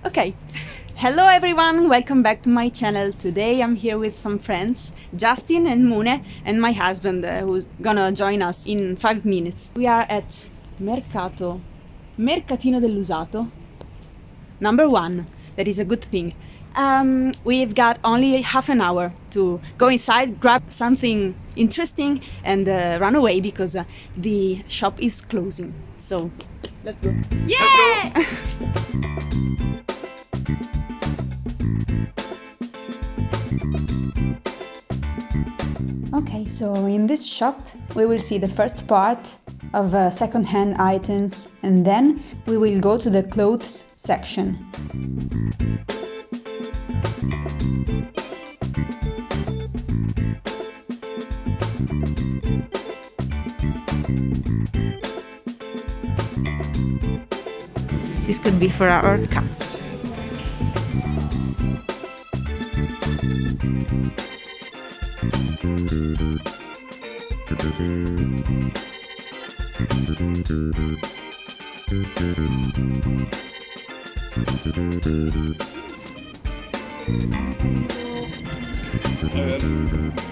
Okay, hello everyone, welcome back to my channel. Today I'm here with some friends, Justin and Mune, and my husband who's gonna join us in 5 minutes. We are at Mercatino dell'Usato, number 1. That is a good thing. We've got only half an hour to go inside, grab something interesting and run away because the shop is closing. So, let's go. Yeah! Let's go. Okay, so in this shop we will see the first part of second-hand items and then we will go to the clothes section. This could be for our cats.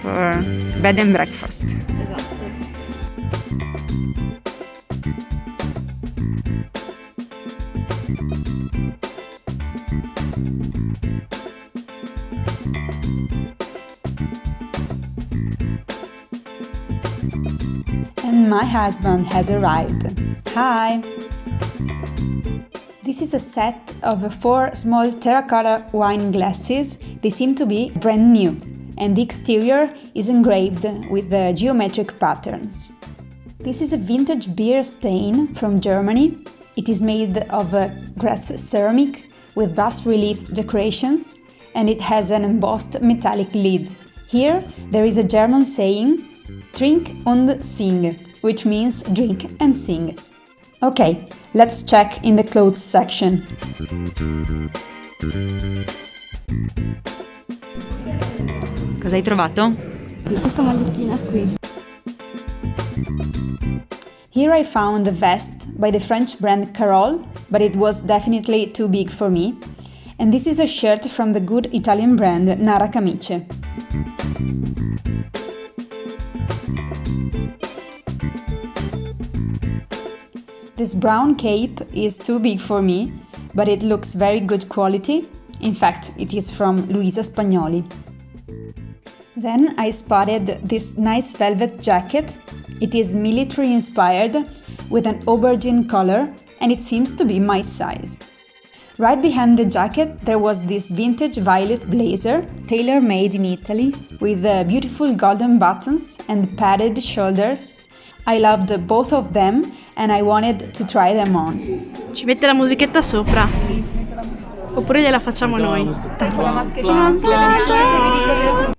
For bed and breakfast. And my husband has arrived. Hi! This is a set of 4 small terracotta wine glasses. They seem to be brand new, and the exterior is engraved with the geometric patterns. This is a vintage beer stain from Germany. It is made of grass ceramic with bas-relief decorations, and it has an embossed metallic lid. Here there is a German saying, "Trink und sing", which means drink and sing. Ok, let's check in the clothes section. Cosa hai trovato? Questa magliettina qui. Here I found a vest by the French brand Caroll, but it was definitely too big for me. And this is a shirt from the good Italian brand NaraCamicie. This brown cape is too big for me, but it looks very good quality. In fact, it is from Luisa Spagnoli. Then I spotted this nice velvet jacket. It is military inspired with an aubergine color and it seems to be my size. Right behind the jacket there was this vintage violet blazer, tailor-made in Italy, with beautiful golden buttons and padded shoulders. I loved both of them and I wanted to try them on. Ci mette la musichetta sopra. Oppure gliela facciamo noi.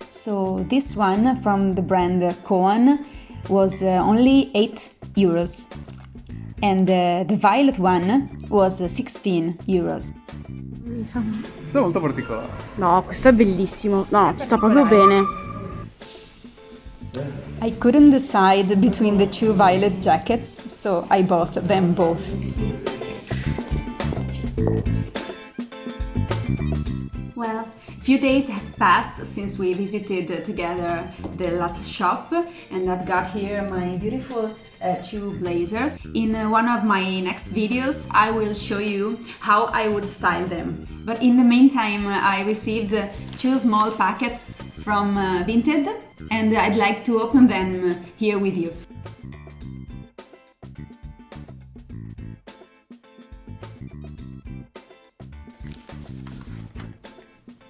So this one from the brand Koan was only 8 euros and the violet one was 16 euros. Questo è molto particolare. No, questo è bellissimo. No, ci sta proprio bene. I couldn't decide between the 2 violet jackets, so I bought them both. Well, a few days have passed since we visited together the last shop, and I've got here my beautiful 2 blazers. In one of my next videos I will show you how I would style them. But in the meantime I received 2 small packets from Vinted and I'd like to open them here with you.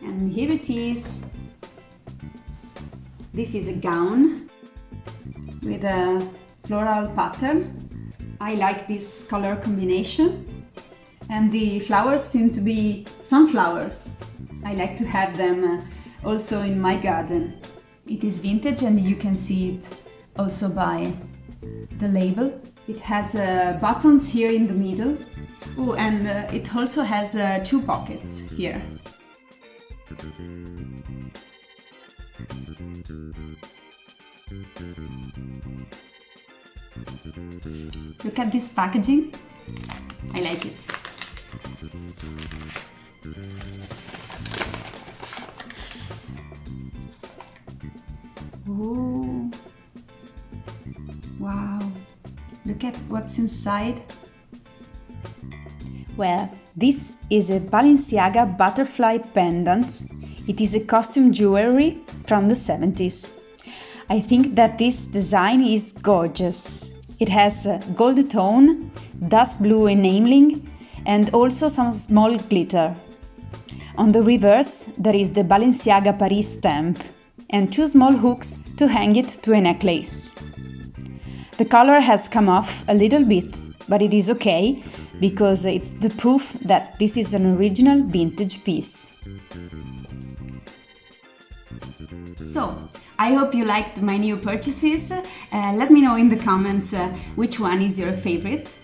And here it is. This is a gown with a floral pattern. I like this color combination. And the flowers seem to be sunflowers. I like to have them also in my garden. It is vintage and you can see it also by the label. It has buttons here in the middle. Oh, and it also has 2 pockets here. Look at this packaging. I like it. look at what's inside. Well, this is a Balenciaga butterfly pendant. It is a costume jewelry from the 70s. I think that this design is gorgeous. It has a gold tone, dust blue enamel, and also some small glitter. On the reverse, there is the Balenciaga Paris stamp and 2 small hooks to hang it to a necklace. The color has come off a little bit, but it is okay because it's the proof that this is an original vintage piece. So, I hope you liked my new purchases. Let me know in the comments which one is your favorite.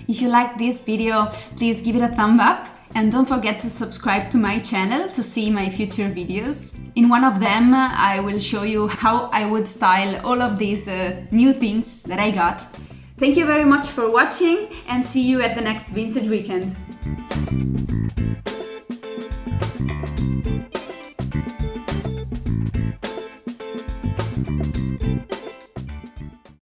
If you liked this video, please give it a thumb up and don't forget to subscribe to my channel to see my future videos. In one of them, I will show you how I would style all of these new things that I got. Thank you very much for watching and see you at the next Vintage Weekend.